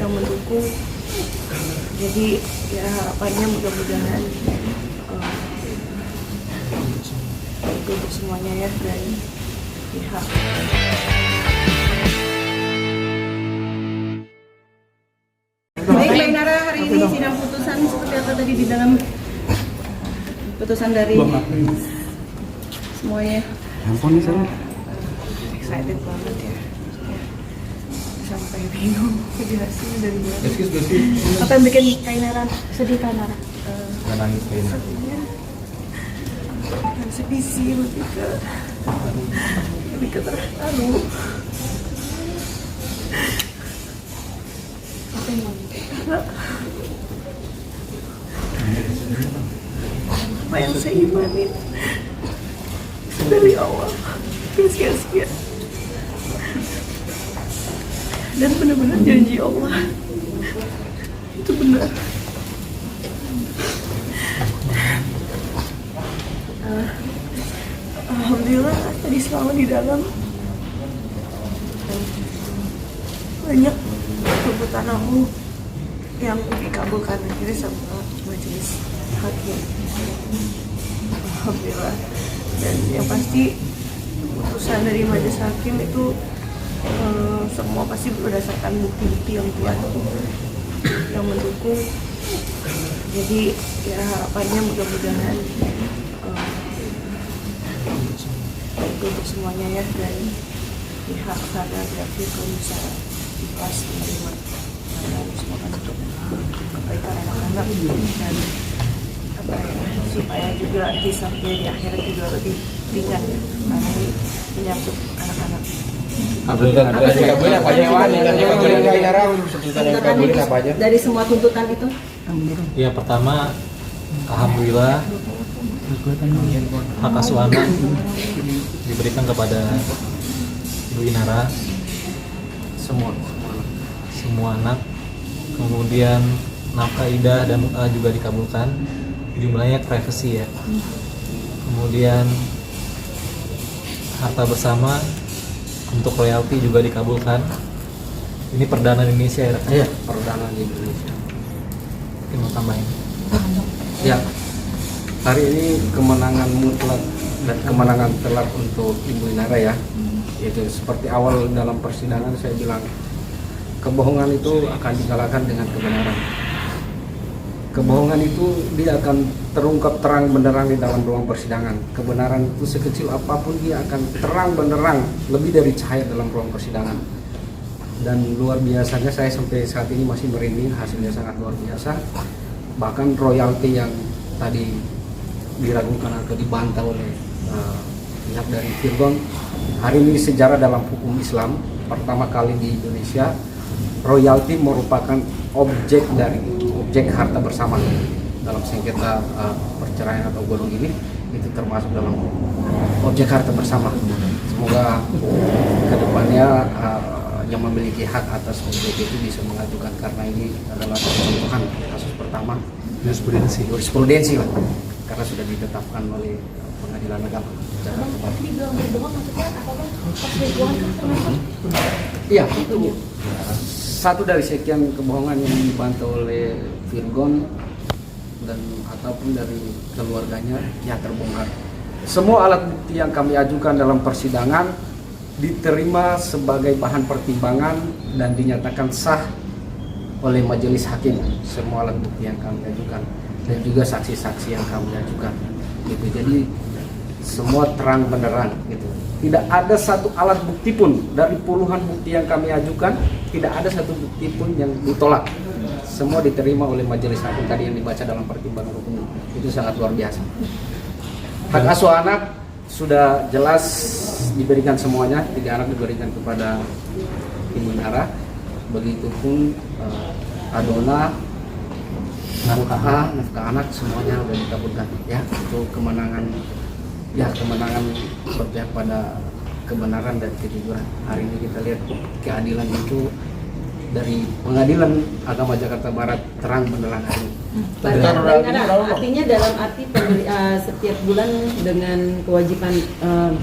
yang mendukung. Jadi ya harapannya mudah-mudahan itu untuk semuanya ya dari pihak. Baik, Mbak Inara, hari ini sidang putusan seperti apa tadi di dalam putusan dari semuanya? Ampun nih saya. Excited banget ya. Sampai bingung jelasin dari mana. Apa yang bikin Kak Inara sedih, Kak Inara? Nggak nangis kayak ini. Bukan sedih sih, lebih ke terharu. Apa yang saya imanin dari awal sia-sia, dan benar-benar janji Allah itu benar. Alhamdulillah tadi selama di dalam banyak tuntutan aku yang dikabulkan akhirnya sama majelis hakim. Alhamdulillah. Dan yang pasti putusan dari majelis hakim itu semua pasti berdasarkan bukti-bukti yang kuat yang mendukung. Jadi ya harapannya mudah-mudahan itu untuk semuanya ya dari pihak sana berarti kalau bisa ikhlas menerima semoga untuk kebaikan anak-anak dan apa ya, supaya juga hisabnya di akhirat juga lebih ringan ya, karena ini menyangkut anak-anak. Dari semua tuntutan itu? Ya, pertama alhamdulillah hak asuh anak diberikan kepada Ibu Inara, semua anak. Kemudian nafkah idah dan juga dikabulkan, jumlahnya privacy ya. Kemudian harta bersama untuk royalti juga dikabulkan. Ini perdana di Indonesia ya? Iya, perdana di Indonesia. Mungkin mau tambahin? Ya, hari ini kemenangan mutlak dan kemenangan telak untuk Ibu Inara ya. Itu seperti awal dalam persidangan saya bilang, kebohongan itu akan dikalahkan dengan kebenaran. Kebohongan itu dia akan terungkap terang benderang di dalam ruang persidangan. Kebenaran itu sekecil apapun dia akan terang benderang, lebih dari cahaya dalam ruang persidangan. Dan luar biasanya saya sampai saat ini masih merinding, hasilnya sangat luar biasa. Bahkan royalti yang tadi diragukan atau dibantah oleh pihak dari Virgon, hari ini sejarah dalam hukum Islam pertama kali di Indonesia royalti merupakan objek harta bersama dalam sengketa perceraian atau gonong ini, itu termasuk dalam objek harta bersama. Semoga kedepannya yang memiliki hak atas objek itu bisa mengajukan, karena ini adalah contohan kasus pertama jurisprudensi lah, karena sudah ditetapkan oleh Pengadilan Agama Jakarta Barat. Iya, satu dari sekian kebohongan yang dibantah oleh Virgon dan ataupun dari keluarganya yang terbongkar. Semua alat bukti yang kami ajukan dalam persidangan diterima sebagai bahan pertimbangan dan dinyatakan sah oleh majelis hakim. Semua alat bukti yang kami ajukan dan juga saksi-saksi yang kami ajukan. Gitu. Jadi semua terang benderang gitu. Tidak ada satu alat bukti pun dari puluhan bukti yang kami ajukan, tidak ada satu bukti pun yang ditolak. Semua diterima oleh majelis hakim tadi yang dibaca dalam pertimbangan hukum. Itu sangat luar biasa. Hak asuh anak sudah jelas diberikan semuanya, 3 anak diberikan kepada Ibu Inara. Begitupun adona, nafkah anak semuanya sudah dikabulkan. Ya, itu kemenangan berpihak pada kebenaran dan kejujuran. Hari ini kita lihat keadilan itu dari Pengadilan Agama Jakarta Barat terang benderang hari ini. Artinya dalam arti setiap bulan dengan kewajiban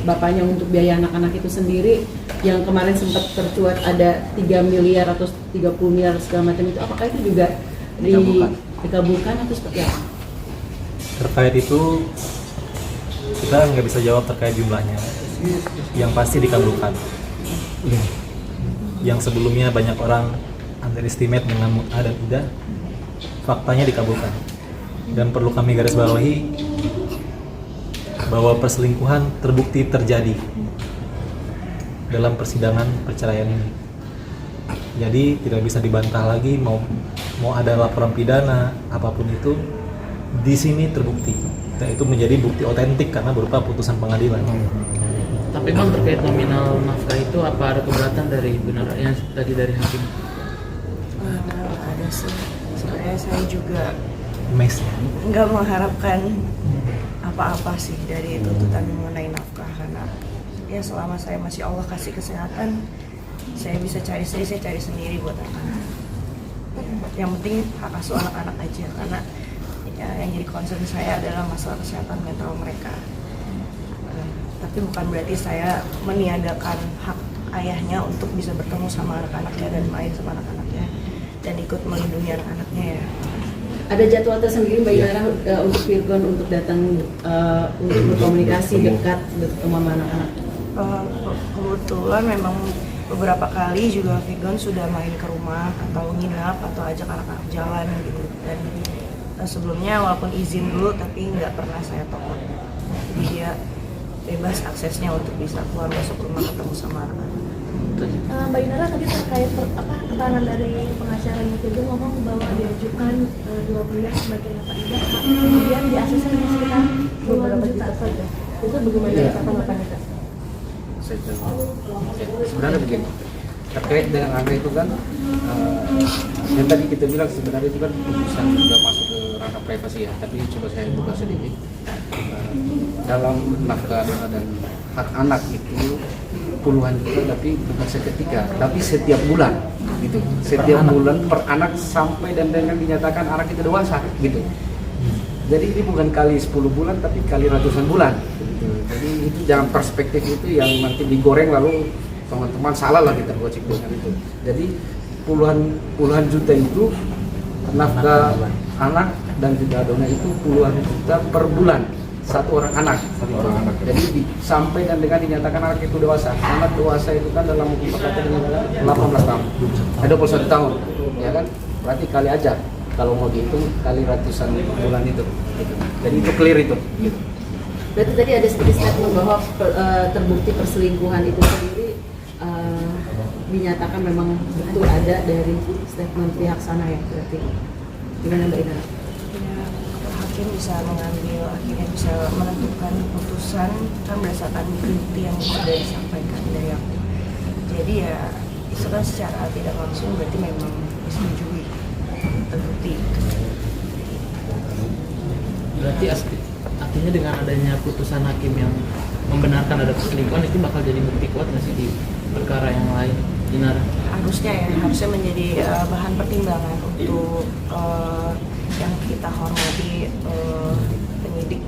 bapaknya untuk biaya anak-anak itu sendiri yang kemarin sempat tercuat ada 3 miliar atau 30 miliar segala macam itu, apakah itu juga dikabulkan atau seperti apa? Terkait itu kita nggak bisa jawab terkait jumlahnya. Yang pasti dikabulkan. Yang sebelumnya banyak orang underestimate dengan mut'ah dan idah, faktanya dikabulkan. Dan perlu kami garis bawahi bahwa perselingkuhan terbukti terjadi dalam persidangan perceraian ini. Jadi tidak bisa dibantah lagi, mau ada laporan pidana apapun itu di sini terbukti. Dan itu menjadi bukti otentik karena berupa putusan pengadilan. Tapi Bang, terkait nominal nafkah itu apa ada keberatan dari benar yang tadi dari hakim? Ada sih. Sebenarnya saya juga Mes. nggak mengharapkan apa-apa sih dari tuntutan mengenai nafkah, karena ya selama saya masih Allah kasih kesehatan, saya bisa cari sendiri, saya cari sendiri buat anak-anak. Yang penting hak asuh anak-anak aja, karena ya, yang jadi concern saya adalah masalah kesehatan mental mereka. Tapi bukan berarti saya meniadakan hak ayahnya untuk bisa bertemu sama anak-anaknya dan main sama anak-anaknya dan ikut melindungi anak-anaknya ya. Ada jadwal tersendiri Mbak Inara untuk Virgon untuk datang untuk berkomunikasi dekat sama anak-anak? Kebetulan memang beberapa kali juga Virgon sudah main ke rumah atau nginap atau ajak anak-anak jalan gitu, dan sebelumnya walaupun izin dulu tapi nggak pernah saya tolak. Jadi dia bebas aksesnya untuk bisa keluar masuk rumah ketemu sama anak-anak. Mbak Inara tadi terkait keterangan dari pengacaranya itu ngomong bahwa diajukan 2 miliar sebagai idah, kemudian di ACC hanya sekitar 2 juta saja. Itu bagaimana tanggapannya Kak? Sebenarnya begini, terkait dengan angka itu kan yang tadi kita bilang sebenarnya itu kan putusan sudah masuk ke ranah privasi ya, tapi coba saya buka sedikit. Dalam nafkah dan hak anak itu puluhan juta, tapi bukan seketika, tapi setiap bulan gitu, setiap bulan per anak sampai dan dengan dinyatakan anak itu dewasa gitu. Jadi ini bukan kali 10 bulan tapi kali ratusan bulan gitu. Jadi itu jangan perspektif itu yang nanti digoreng lalu teman-teman salah lah kita gocek dengan itu. Jadi puluhan juta itu nafkah anak dan juga dona itu puluhan juta per bulan satu orang anak. Jadi sampai dan dengan dinyatakan anak itu dewasa. Anak dewasa itu kan dalam hukum perdata dengan 18 tahun. 21 tahun, ya kan? Berarti kali aja kalau mau dihitung kali ratusan bulan itu. Gitu. Jadi itu clear itu. Gitu. Berarti tadi ada sedikit statement bahwa terbukti perselingkuhan itu sendiri dinyatakan memang betul ada dari statement pihak sana ya, berarti gimana Mbak Inara? Ya, hakim bisa mengambil, akhirnya bisa menentukan putusan kan berdasarkan bukti yang sudah disampaikan dari aku. Jadi ya itu kan secara tidak langsung berarti memang disetujui, terbukti. Berarti artinya dengan adanya putusan hakim yang membenarkan ada perselingkuhan itu bakal jadi bukti kuat nggak sih di perkara yang lain, Inara? Harusnya ya, harusnya menjadi bahan pertimbangan untuk yang kita hormati penyidik.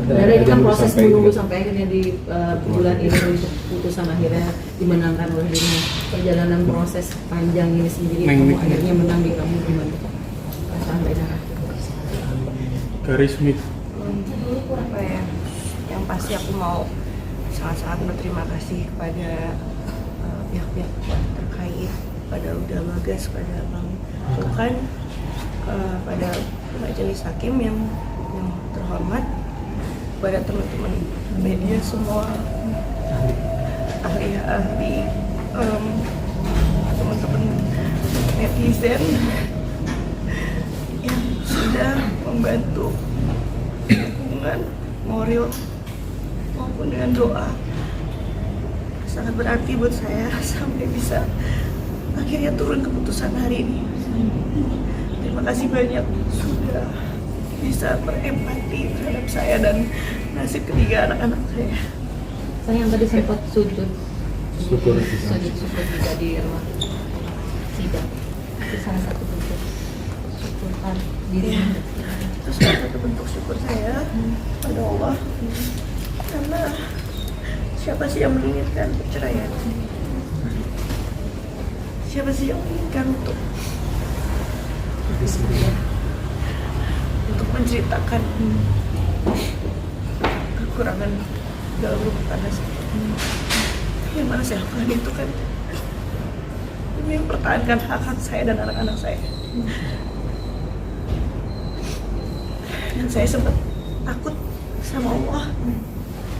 Dari ini kan proses menunggu sampai akhirnya di bulan ini untuk putusan akhirnya dimenangkan oleh dirinya. Perjalanan proses panjang ini sendiri kamu akhirnya menang di kamu gimana? Sampai Inara. Karismik. Apa ya? Yang pasti aku mau sangat-sangat berterima kasih kepada pihak-pihak terkait, pada Uda Bagas, pada Bang Tuhan, pada majelis hakim yang terhormat, pada teman-teman media semua, ahli-ahli, teman-teman netizen yang sudah membantu dukungan moral maupun dengan doa. Sangat berarti buat saya sampai bisa akhirnya turun keputusan hari ini. Terima kasih banyak sudah bisa berempati terhadap saya dan nasib ketiga anak-anak saya. Saya yang tadi sempat sujud Syukur. Sujud syukur juga di ruang sidang. Itu salah satu bentuk syukuran diri. Iya. Itu salah satu bentuk syukur saya pada Allah. Karena siapa sih yang menginginkan perceraian? Siapa sih yang menginginkan untuk menceritakan kekurangan dalam rumah tangga saya? Yang mana saya lakukan itu kan demi mempertahankan hak-hak saya dan anak-anak saya. Dan saya sempat takut sama Allah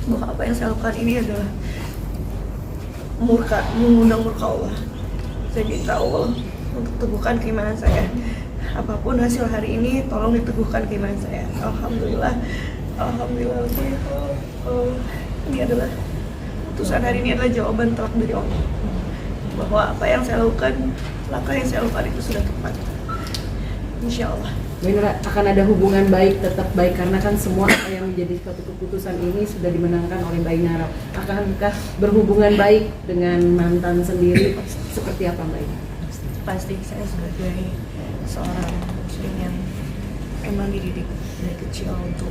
bahwa apa yang saya lakukan ini adalah mengundang murka Allah. Saya minta Allah untuk teguhkan keimanan saya. Apapun hasil hari ini, tolong diteguhkan keimanan saya. Alhamdulillah, alhamdulillah. Ini adalah putusan hari ini adalah jawaban telak dari Allah bahwa apa yang saya lakukan, langkah yang saya lakukan itu sudah tepat. Insya Allah. Benar, akan ada hubungan baik, tetap baik karena kan semua apa yang menjadi suatu keputusan ini sudah dimenangkan oleh Mbak Inara. Akankah berhubungan baik dengan mantan sendiri seperti apa Mbak Inara? Pasti saya sebagai seorang muslim yang emang dididik dari kecil untuk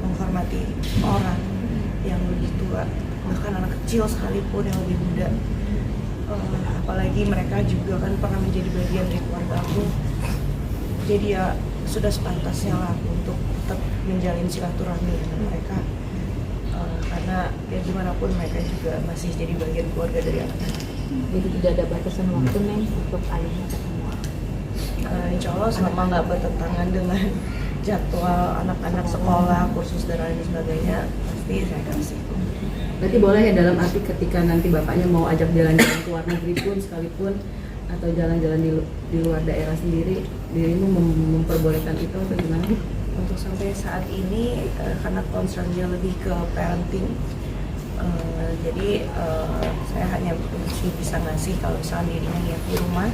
menghormati orang yang lebih tua, bahkan anak kecil sekalipun yang lebih muda. Apalagi mereka juga kan pernah menjadi bagian dari keluarga aku. Jadi ya sudah sepantasnya lah aku untuk tetap menjalin silaturahmi dengan mereka, karena ya gimana pun mereka juga masih jadi bagian keluarga dari anak-anak. Jadi tidak ada batasan waktu Neng untuk ayahnya ketemu. Insya Allah selama nggak bertentangan dengan jadwal anak-anak sekolah, kursus dan lain sebagainya, pasti saya kasih. Berarti boleh ya dalam arti ketika nanti bapaknya mau ajak jalan-jalan ke luar negeri pun sekalipun atau jalan-jalan di luar daerah sendiri, dirimu memperbolehkan itu atau gimana? Untuk sampai saat ini karena concernnya lebih ke parenting, jadi saya hanya bisa ngasih kalau misalnya dirinya niat di rumah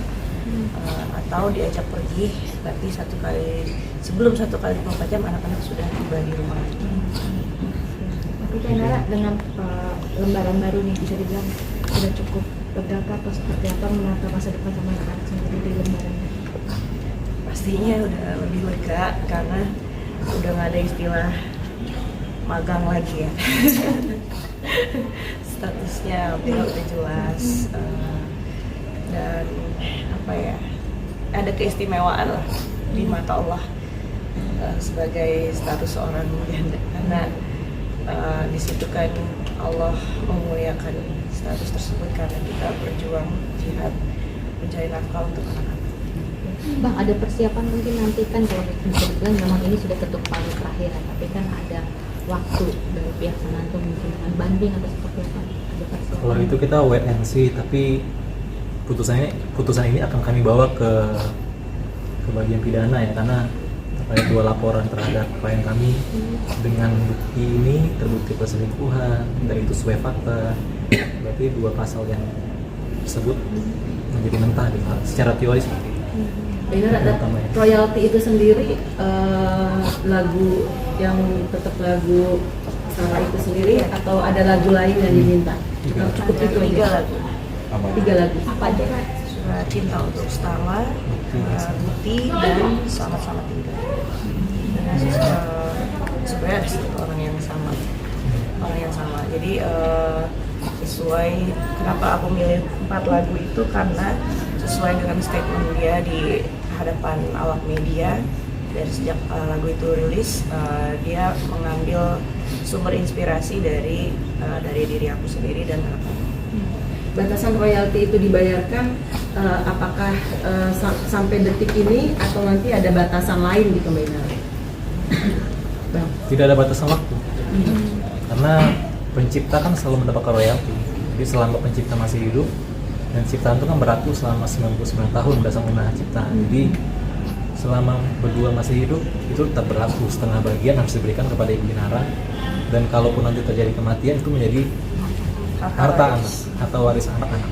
atau diajak pergi, berarti sebelum 1 kali 24 jam anak-anak sudah tiba di rumah. Tapi Nara dengan lembaran baru nih bisa dibilang sudah cukup lega atau seperti apa menata masa depan sama anak-anak sendiri di lembaran? Pastinya udah lebih lega karena udah nggak ada istilah magang lagi ya. Statusnya udah jelas dan apa ya, ada keistimewaan lah di mata Allah sebagai status seorang janda, karena di situ kan Allah memuliakan status tersebut karena kita berjuang jihad mencari nafkah untuk anak-anak. Bang, ada persiapan mungkin nanti kan kalau bisa dibilang memang ini sudah ketuk palu terakhir, tapi kan ada waktu dari pihak Sananto mungkin dengan banding atau seperti apa? Ada persiapan? Kalau itu kita wait and see, tapi putusan ini akan kami bawa ke bagian pidana ya, karena ada 2 laporan terhadap klien kami dengan bukti ini terbukti perselingkuhan dan itu sesuai fakta, berarti 2 pasal yang tersebut menjadi mentah secara teori seperti itu. Benar, ada royalti itu sendiri lagu yang tetap lagu salah itu sendiri atau ada lagu lain yang diminta? Cukup itu 3 lagu. 3 lagu. Apa aja? Surat Cinta untuk Starla, Bukti, dan Selamat Tinggal. Dan sebenarnya ada 1 orang yang sama. Jadi sesuai kenapa aku milih 4 lagu itu karena sesuai dengan statement dia di hadapan awak media. Dari sejak lagu itu rilis, dia mengambil sumber inspirasi dari diri aku sendiri dan anak-anak. Batasan royalti itu dibayarkan apakah sampai detik ini atau nanti ada batasan lain gitu Mbak Inara? Bang. Tidak ada batasan waktu, karena pencipta kan selalu mendapatkan royalti. Jadi selama pencipta masih hidup, dan ciptaan itu kan berlaku selama 99 tahun berdasarkan hak ciptaan. Jadi selama berdua masih hidup itu tetap berlaku, setengah bagian harus diberikan kepada Ibu Inara, dan kalaupun nanti terjadi kematian itu menjadi harta anak atau waris anak-anak.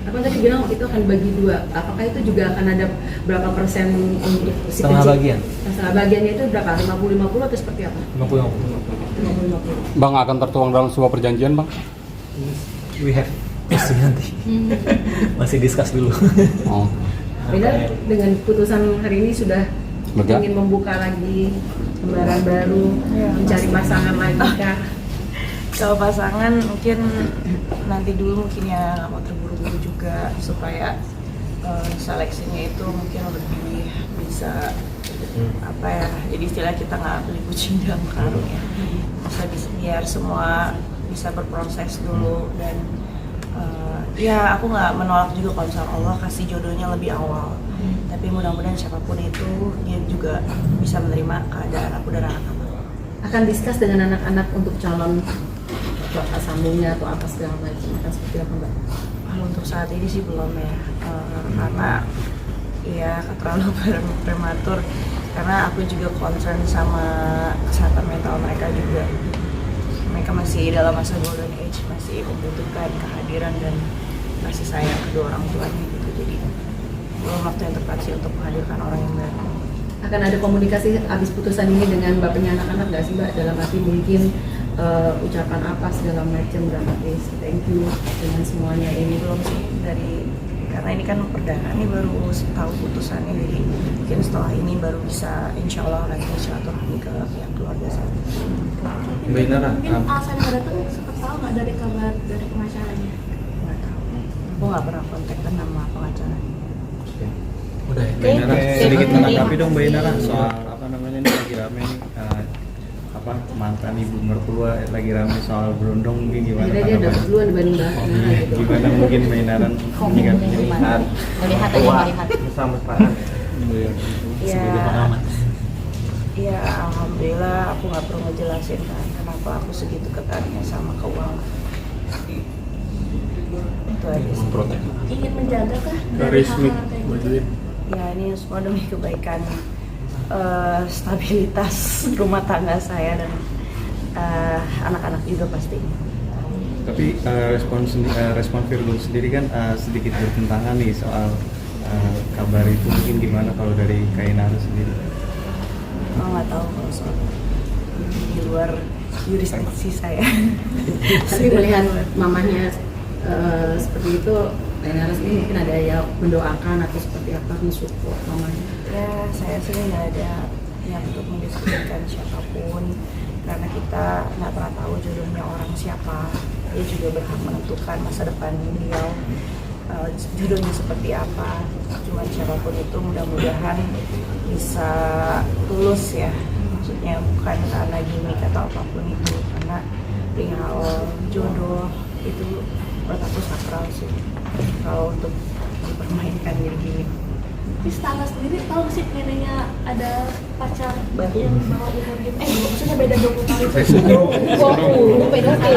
Aku tadi bilang itu akan bagi 2. Apakah itu juga akan ada berapa persen untuk si Setengah bagian. Setengah bagiannya itu berapa? 50-50 atau seperti apa? 50-50. 50-50. Bang, akan tertuang dalam sebuah perjanjian, Bang? We have pasti nanti masih discuss dulu. Oh. Beda dengan putusan hari ini sudah Lega? ingin membuka lagi lembaran baru, Ya, mencari pasti. pasangan lagi kah? Kalau pasangan mungkin nanti dulu mungkin ya nggak mau terburu-buru juga supaya seleksinya itu mungkin lebih bisa apa ya, jadi istilah kita nggak beli kucing dalam karung ya, bisa biar semua bisa berproses dulu dan ya aku nggak menolak juga kalau misalnya Allah kasih jodohnya lebih awal, tapi mudah-mudahan siapapun itu dia juga bisa menerima keadaan aku dan anak-anak. Akan discuss dengan anak-anak untuk calon bapak sambungnya atau apa segala macam, akan seperti apa Mbak? Kalau untuk saat ini sih belum ya, karena ya terlalu prematur, karena aku juga concern sama kesehatan mental mereka juga. Mereka masih dalam masa golden age, masih membutuhkan kehadiran dan kasih sayang kedua orang tuanya gitu. Jadi belum waktu yang tepat sih untuk menghadirkan orang yang baru. Akan ada komunikasi habis putusan ini dengan bapaknya anak-anak nggak sih Mbak? Dalam arti mungkin ucapan apa segala macam, dramatis, thank you dengan semuanya ini. Belum sih karena ini kan perdana, ini baru tahu putusannya, jadi mungkin setelah ini baru bisa insya Allah lagi silaturahmi ke pihak keluarga saya. Mbak Inara, Mungkin alasan yang datang sempat tahu nggak dari kabar dari pengacaranya? Nggak tahu, aku nggak pernah kontakkan nama pengacara. Udah ya. Mbak Inara, sedikit menanggapi dong Mbak Inara soal apa namanya ini lagi rame nih apa mantan ibu mertua lagi rame soal berondong, mungkin gimana Akhirnya dia dapat tanggapannya? duluan dibanding Mbak Oh, Nara iya. gitu. Gimana mungkin Mbak Inara menyikapinya? Melihat aja melihat. Mesra-mesraan. Sebagai pengamat. Ya alhamdulillah aku nggak perlu ngejelasin kan kenapa aku segitu ketatnya sama keuangan. Itu aja sih. Memprotek. Ingin menjaga kah dari hal-hal kayak gitu? Ya ini semua demi kebaikan stabilitas rumah tangga saya dan anak-anak juga pasti. Tapi respon Virgo sendiri kan sedikit bertentangan nih soal kabar itu, mungkin gimana kalau dari Kak Inara sendiri? Oh, nggak tahu kalau soal di luar jurisdiksi saya. Tapi melihat mamanya seperti itu, Nara sendiri mungkin ada ya mendoakan atau seperti apa, mensupport mamanya. Ya saya sih nggak ada yang untuk mendiskusikan siapapun, karena kita nggak pernah tahu jodohnya orang siapa. Dia juga berhak menentukan masa depan beliau, jodohnya seperti apa. Cuman siapapun itu mudah-mudahan bisa tulus ya, maksudnya bukan karena gimmick atau apapun itu, karena perihal jodoh itu menurut aku sakral sih kalau untuk dipermainkan jadi gimmick. Tapi Stana sendiri tahu sih neneknya ada pacar Baru. yang di bawah umur gitu. Maksudnya beda 20 tahun. 20, pedofil.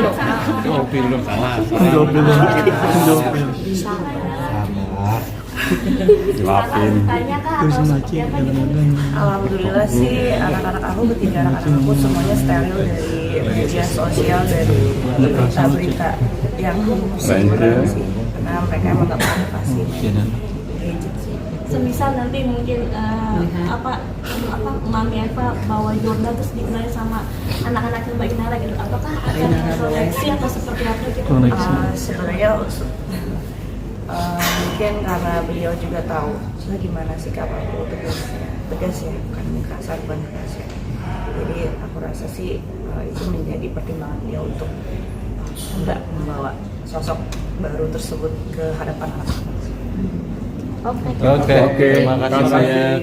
Tanya kah atau seperti apa gitu? Alhamdulillah sih anak-anak aku ketiga anak-anak aku semuanya steril dari media sosial, dari berita-berita yang sebenarnya sih, karena mereka emang gak motivasi gadget sih. Semisal nanti mungkin apa Mami Eva bawa Jordan terus dikenalin sama anak-anak Mbak Inara gitu, apakah akan koneksi atau seperti apa gitu? Sebenarnya mungkin karena beliau juga tahu gimana sikap aku tegas ya, bukan kasar, bukan keras ya. Jadi aku rasa sih itu menjadi pertimbangan beliau untuk enggak membawa sosok baru tersebut ke hadapan anak-anak. Oke, terima kasih banyak.